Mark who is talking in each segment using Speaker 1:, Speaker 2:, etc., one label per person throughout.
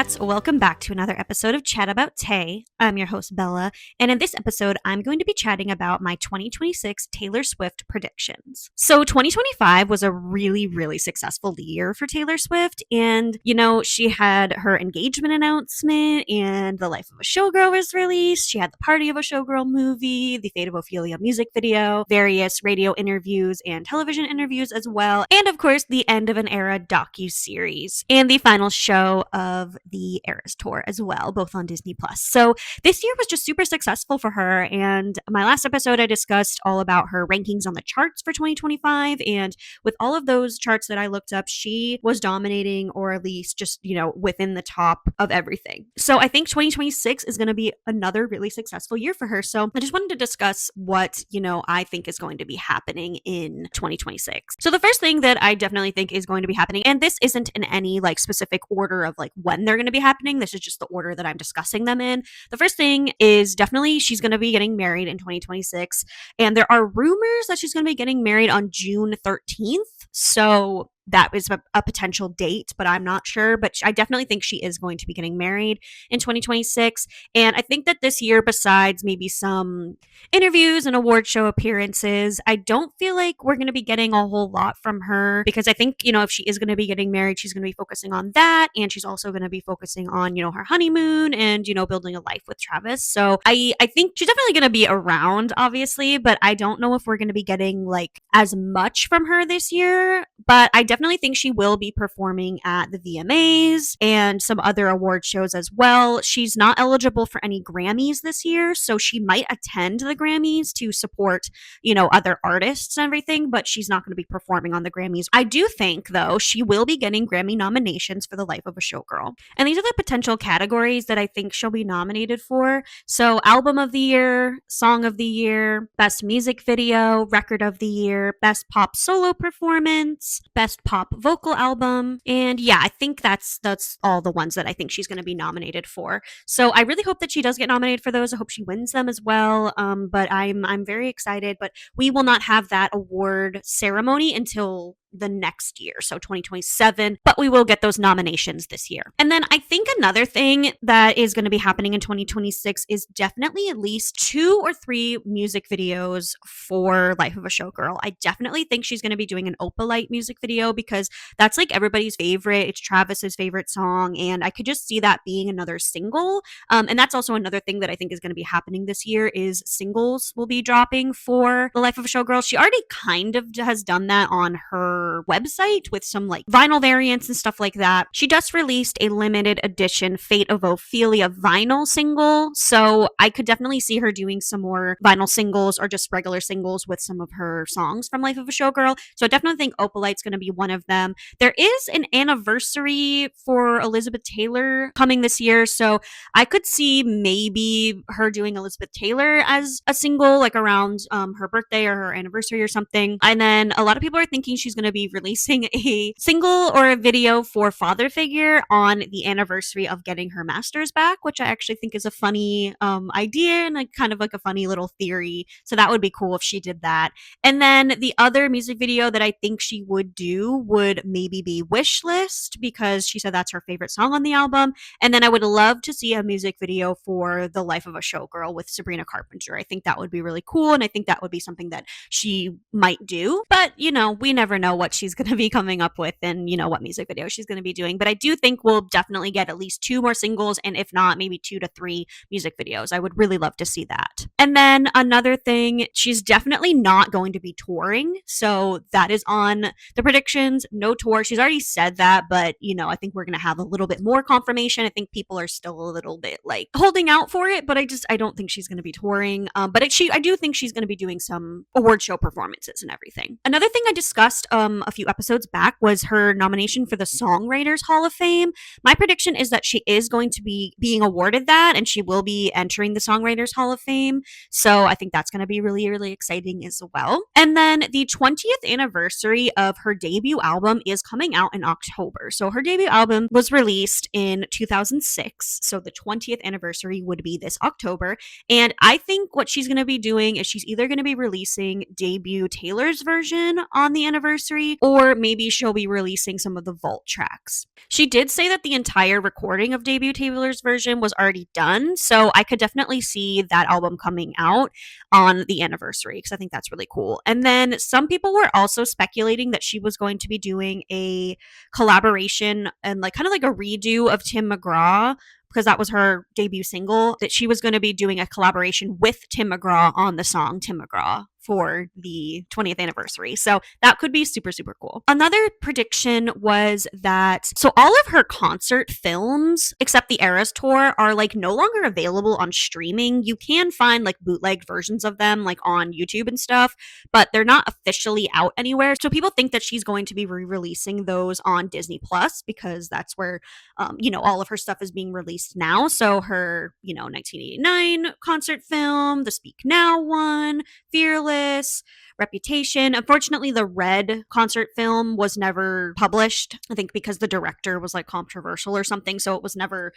Speaker 1: Chats, welcome back to another episode of Chat About Tay. I'm your host, Bella, and in this episode, I'm going to be chatting about my 2026 Taylor Swift predictions. So, 2025 was a really, really successful year for Taylor Swift, and she had her engagement announcement, and The Life of a Showgirl was released. She had the Party of a Showgirl movie, the Fate of Ophelia music video, various radio interviews and television interviews as well, and of course, the End of an Era docu-series, and the final show of the Eras Tour as well, both on Disney Plus. So this year was just super successful for her. And my last episode, I discussed all about her rankings on the charts for 2025. And with all of those charts that I looked up, she was dominating, or at least just, within the top of everything. So I think 2026 is going to be another really successful year for her. So I just wanted to discuss what, I think is going to be happening in 2026. So the first thing that I definitely think is going to be happening, and this isn't in any specific order of when they're going to be happening. This is just the order that I'm discussing them in. The first thing is definitely she's going to be getting married in 2026. And there are rumors that she's going to be getting married on June 13th. So that is a potential date, but I'm not sure. But I definitely think she is going to be getting married in 2026. And I think that this year, besides maybe some interviews and award show appearances, I don't feel like we're going to be getting a whole lot from her, because I think, if she is going to be getting married, she's going to be focusing on that. And she's also going to be focusing on, her honeymoon and, building a life with Travis. So I think she's definitely going to be around, obviously, but I don't know if we're going to be getting as much from her this year. But I definitely think she will be performing at the VMAs and some other award shows as well. She's not eligible for any Grammys this year, so she might attend the Grammys to support, other artists and everything, but she's not going to be performing on the Grammys. I do think, though, she will be getting Grammy nominations for The Life of a Showgirl. And these are the potential categories that I think she'll be nominated for. So Album of the Year, Song of the Year, Best Music Video, Record of the Year, Best Pop Solo Performance, Best Pop Vocal Album. And yeah, I think that's all the ones that I think she's going to be nominated for. So I really hope that she does get nominated for those. I hope she wins them as well. But I'm very excited. But we will not have that award ceremony until the next year, so 2027, but we will get those nominations this year. And then I think another thing that is going to be happening in 2026 is definitely at least 2 or 3 music videos for Life of a Showgirl. I definitely think she's going to be doing an Opalite music video, because that's everybody's favorite. It's Travis's favorite song, and I could just see that being another single. And that's also another thing that I think is going to be happening this year is singles will be dropping for The Life of a Showgirl. She already kind of has done that on her website with some vinyl variants and stuff like that. She just released a limited edition Fate of Ophelia vinyl single, so I could definitely see her doing some more vinyl singles or just regular singles with some of her songs from Life of a Showgirl. So I definitely think Opalite's going to be one of them. There is an anniversary for Elizabeth Taylor coming this year, so I could see maybe her doing Elizabeth Taylor as a single around her birthday or her anniversary or something. And then a lot of people are thinking she's going to be releasing a single or a video for Father Figure on the anniversary of getting her master's back, which I actually think is a funny idea and kind of a funny little theory. So that would be cool if she did that. And then the other music video that I think she would do would maybe be Wish List, because she said that's her favorite song on the album. And then I would love to see a music video for The Life of a Showgirl with Sabrina Carpenter. I think that would be really cool, and I think that would be something that she might do. But, we never know what she's going to be coming up with and, what music video she's going to be doing. But I do think we'll definitely get at least 2 more singles, and if not, maybe 2 to 3 music videos. I would really love to see that. And then another thing, she's definitely not going to be touring. So that is on the predictions. No tour. She's already said that, but, I think we're going to have a little bit more confirmation. I think people are still a little bit holding out for it, but I don't think she's going to be touring. But I do think she's going to be doing some award show performances and everything. Another thing I discussed a few episodes back was her nomination for the Songwriters Hall of Fame. My prediction is that she is going to be being awarded that, and she will be entering the Songwriters Hall of Fame. So I think that's going to be really, really exciting as well. And then the 20th anniversary of her debut album is coming out in October. So her debut album was released in 2006. So the 20th anniversary would be this October. And I think what she's going to be doing is she's either going to be releasing debut Taylor's version on the anniversary, anniversary, or maybe she'll be releasing some of the Vault tracks. She did say that the entire recording of Debut Taylor's version was already done, so I could definitely see that album coming out on the anniversary because I think that's really cool. And then some people were also speculating that she was going to be doing a collaboration and like kind of like a redo of Tim McGraw because that was her debut single, that she was going to be doing a collaboration with Tim McGraw on the song Tim McGraw for the 20th anniversary. So that could be super, super cool. Another prediction was that, so all of her concert films, except the Eras Tour, are like no longer available on streaming. You can find like bootlegged versions of them like on YouTube and stuff, but they're not officially out anywhere. So people think that she's going to be re-releasing those on Disney Plus because that's where, all of her stuff is being released now. So her, 1989 concert film, the Speak Now one, Fearless, Reputation. Unfortunately, the Red concert film was never published. I think because the director was like controversial or something, so it was never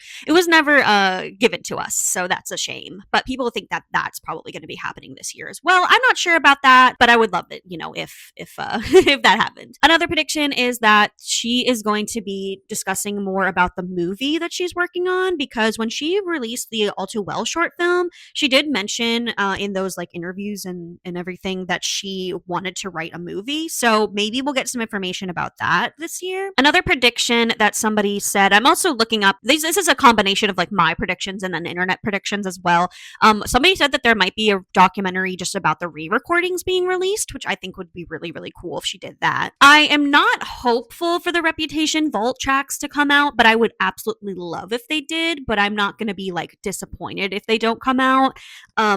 Speaker 1: given to us. So that's a shame. But people think that that's probably going to be happening this year as well. I'm not sure about that, but I would love it, if if that happened. Another prediction is that she is going to be discussing more about the movie that she's working on because when she released the All Too Well short film, she did mention in those like interviews and everything that she wanted to write a movie. So maybe we'll get some information about that this year. Another prediction that somebody said, I'm also looking up, this is a combination of like my predictions and then internet predictions as well. Somebody said that there might be a documentary just about the re-recordings being released, which I think would be really, really cool if she did that. I am not hopeful for the Reputation Vault tracks to come out, but I would absolutely love if they did, but I'm not going to be like disappointed if they don't come out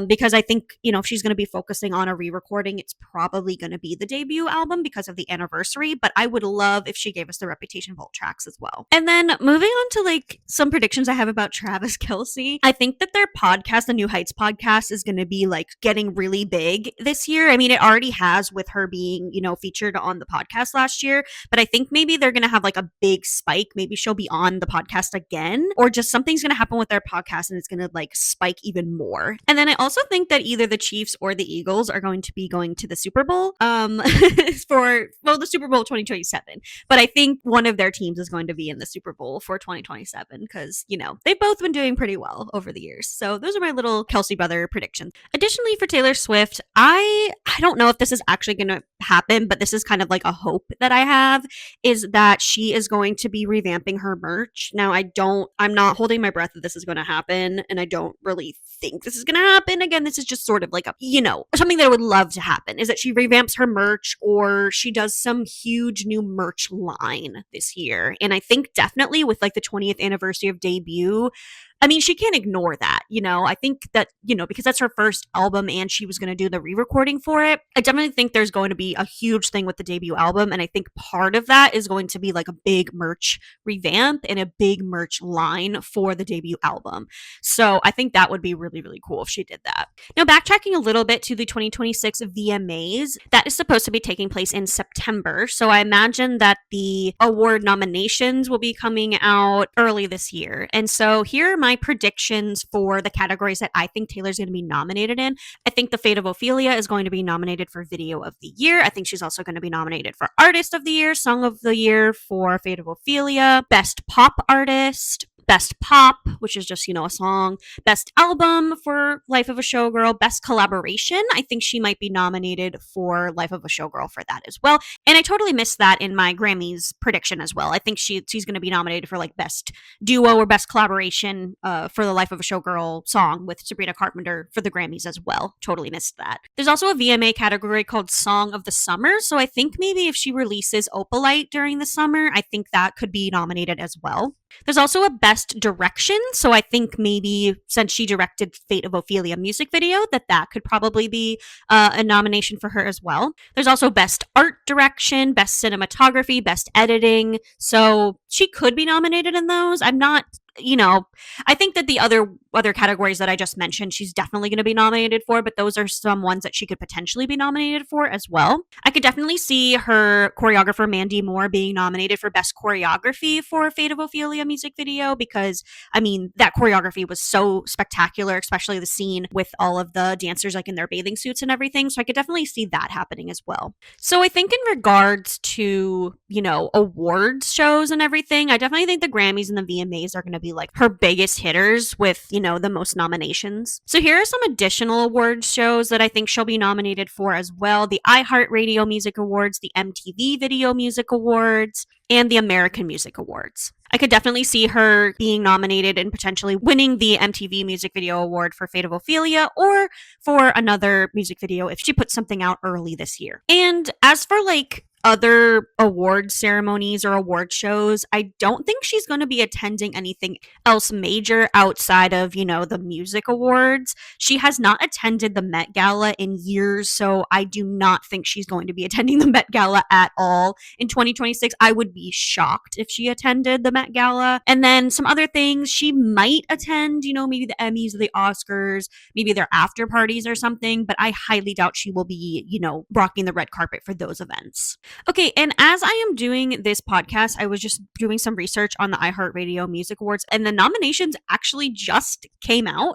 Speaker 1: because I think, if she's going to be focusing on a re-recording, it's probably going to be the debut album because of the anniversary, but I would love if she gave us the Reputation Vault tracks as well. And then moving on to like some predictions I have about Travis Kelce. I think that their podcast, the New Heights podcast, is going to be like getting really big this year. I mean, it already has with her being, featured on the podcast last year, but I think maybe they're going to have like a big spike. Maybe she'll be on the podcast again, or just something's going to happen with their podcast and it's going to like spike even more. And then I also think that either the Chiefs or the Eagles are going to be going to the Super Bowl the Super Bowl 2027. But I think one of their teams is going to be in the Super Bowl for 2027 because, they've both been doing pretty well over the years. So those are my little Kelce brother predictions. Additionally, for Taylor Swift, I don't know if this is actually going to happen, but this is kind of like a hope that I have, is that she is going to be revamping her merch. Now, I'm not holding my breath that this is going to happen, and I don't really think this is going to happen. Again, this is just sort of like a, something that I would love to happen is that she revamps her merch or she does some huge new merch line this year. And I think definitely with like the 20th anniversary of debut, I mean, she can't ignore that, I think that, because that's her first album and she was going to do the re-recording for it. I definitely think there's going to be a huge thing with the debut album. And I think part of that is going to be like a big merch revamp and a big merch line for the debut album. So I think that would be really, really cool if she did that. Now, backtracking a little bit to the 2026 VMAs, that is supposed to be taking place in September. So I imagine that the award nominations will be coming out early this year. And so here are my predictions for the categories that I think Taylor's going to be nominated in. I think The Fate of Ophelia is going to be nominated for Video of the Year. I think she's also going to be nominated for Artist of the Year, Song of the Year for Fate of Ophelia, Best Pop Artist, Best Pop, which is just, a song, Best Album for Life of a Showgirl, Best Collaboration. I think she might be nominated for Life of a Showgirl for that as well. And I totally missed that in my Grammys prediction as well. I think she's going to be nominated for like Best Duo or Best Collaboration for the Life of a Showgirl song with Sabrina Carpenter for the Grammys as well. Totally missed that. There's also a VMA category called Song of the Summer. So I think maybe if she releases Opalite during the summer, I think that could be nominated as well. There's also a Best Direction, so I think maybe since she directed Fate of Ophelia music video, that could probably be a nomination for her as well. There's also Best Art Direction, Best Cinematography, Best Editing, so she could be nominated in those. I'm not, I think that the other other categories that I just mentioned, she's definitely going to be nominated for, but those are some ones that she could potentially be nominated for as well. I could definitely see her choreographer, Mandy Moore, being nominated for Best Choreography for Fate of Ophelia music video because, I mean, that choreography was so spectacular, especially the scene with all of the dancers like in their bathing suits and everything. So I could definitely see that happening as well. So I think in regards to, awards shows and everything, I definitely think the Grammys and the VMAs are going to be like her biggest hitters with, the most nominations. So here are some additional awards shows that I think she'll be nominated for as well. The iHeartRadio Music Awards, the MTV Video Music Awards, and the American Music Awards. I could definitely see her being nominated and potentially winning the MTV Music Video Award for Fate of Ophelia or for another music video if she puts something out early this year. And as for like other award ceremonies or award shows, I don't think she's going to be attending anything else major outside of, the music awards. She has not attended the Met Gala in years, so I do not think she's going to be attending the Met Gala at all in 2026. I would be shocked if she attended the Met Gala. And then some other things, she might attend, maybe the Emmys or the Oscars, maybe their after parties or something, but I highly doubt she will be, rocking the red carpet for those events. Okay, and as I am doing this podcast, I was just doing some research on the iHeartRadio Music Awards, and the nominations actually just came out.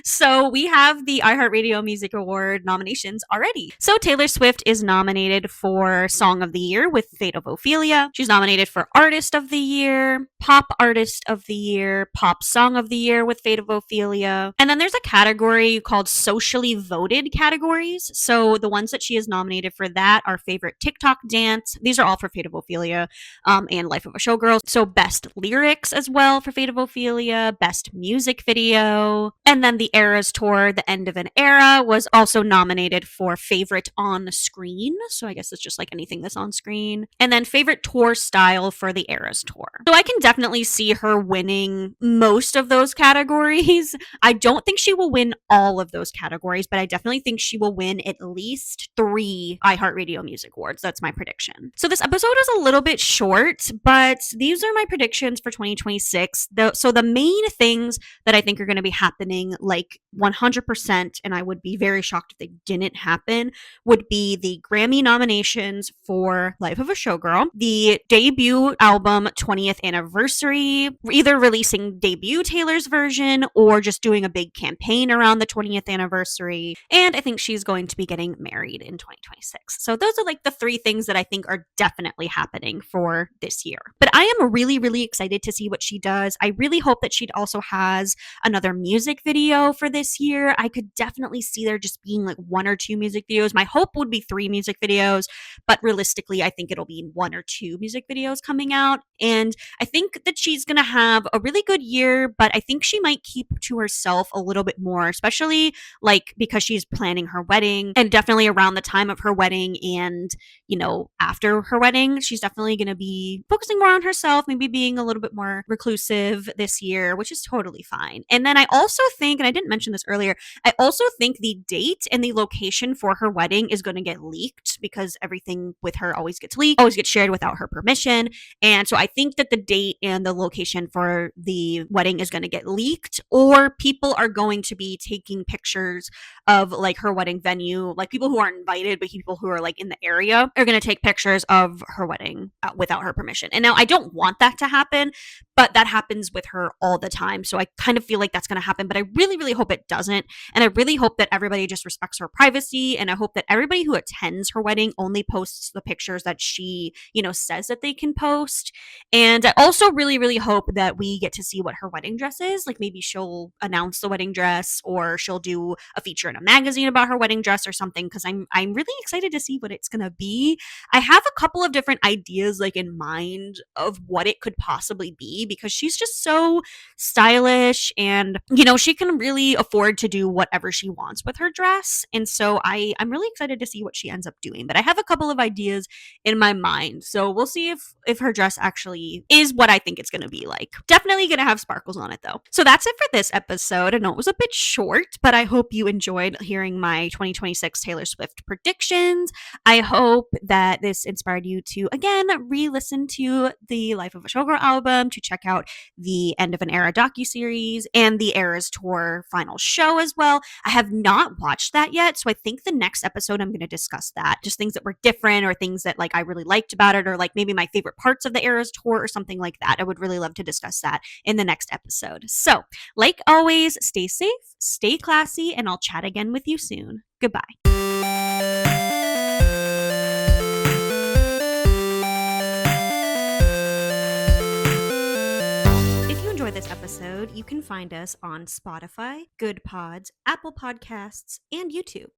Speaker 1: So we have the iHeartRadio Music Award nominations already. So Taylor Swift is nominated for Song of the Year with Fate of Ophelia. She's nominated for Artist of the Year, Pop Artist of the Year, Pop Song of the Year with Fate of Ophelia. And then there's a category called Socially Voted categories. So the ones that she is nominated for that are Favorite TikTok Dance. These are all for Fate of Ophelia and Life of a Showgirl. So Best Lyrics as well for Fate of Ophelia, Best Music Video. And then the Eras Tour, The End of an Era, was also nominated for Favorite On Screen. So I guess it's just like anything that's on screen. And then Favorite Tour Style for the Eras Tour. So I can definitely see her winning most of those categories. I don't think she will win all of those categories, but I definitely think she will win at least 3 iHeartRadio Music Awards. That's my prediction. So this episode is a little bit short, but these are my predictions for 2026. So the main things that I think are going to be happening, like 100%, and I would be very shocked if they didn't happen, would be the Grammy nominations for Life of a Showgirl, the debut album 20th anniversary, either releasing debut Taylor's version or just doing a big campaign around the 20th anniversary. And I think she's going to be getting married in 2026. So those are like the 3 things that I think are definitely happening for this year. But I am really, really excited to see what she does. I really hope that she also has another music video for this year. I could definitely see there just being like 1 or 2 music videos. My hope would be 3 music videos, but realistically, I think it'll be 1 or 2 music videos coming out. And I think that she's going to have a really good year, but I think she might keep to herself a little bit more, especially like because she's planning her wedding and definitely around the time of her wedding and, after her wedding, she's definitely going to be focusing more on herself, maybe being a little bit more reclusive this year, which is totally fine. And then I also think, and I didn't mention this earlier, I also think the date and the location for her wedding is going to get leaked because everything with her always gets leaked, always gets shared without her permission. And so I think that the date and the location for the wedding is going to get leaked, or people are going to be taking pictures of like her wedding venue, like people who aren't invited, but people who are like in the area are going to take pictures of her wedding without her permission. And now I don't want that to happen, but that happens with her all the time. So I kind of feel like that's going to happen, but I really, really hope it doesn't. And I really hope that everybody just respects her privacy. And I hope that everybody who attends her wedding only posts the pictures that she, says that they can post. And I also really, really hope that we get to see what her wedding dress is. Like maybe she'll announce the wedding dress, or she'll do a feature in a magazine about her wedding dress or something, because I'm really excited to see what it's going to be. I have a couple of different ideas like in mind of what it could possibly be, because she's just so stylish and, she can really afford to do whatever she wants with her dress. And so I'm really excited to see what she ends up doing. But I have a couple of ideas in my mind. So we'll see if her dress actually is what I think it's going to be like. Definitely going to have sparkles on it though. So that's it for this episode. I know it was a bit short, but I hope you enjoyed hearing my 2026 Taylor Swift predictions. I hope hope that this inspired you to, again, re-listen to the Life of a Showgirl album, to check out the End of an Era docuseries and the Eras Tour final show as well. I have not watched that yet, so I think the next episode I'm going to discuss that. Just things that were different or things that like I really liked about it, or like maybe my favorite parts of the Eras Tour or something like that. I would really love to discuss that in the next episode. So, like always, stay safe, stay classy, and I'll chat again with you soon. Goodbye. This episode, you can find us on Spotify, Good Pods, Apple Podcasts, and YouTube.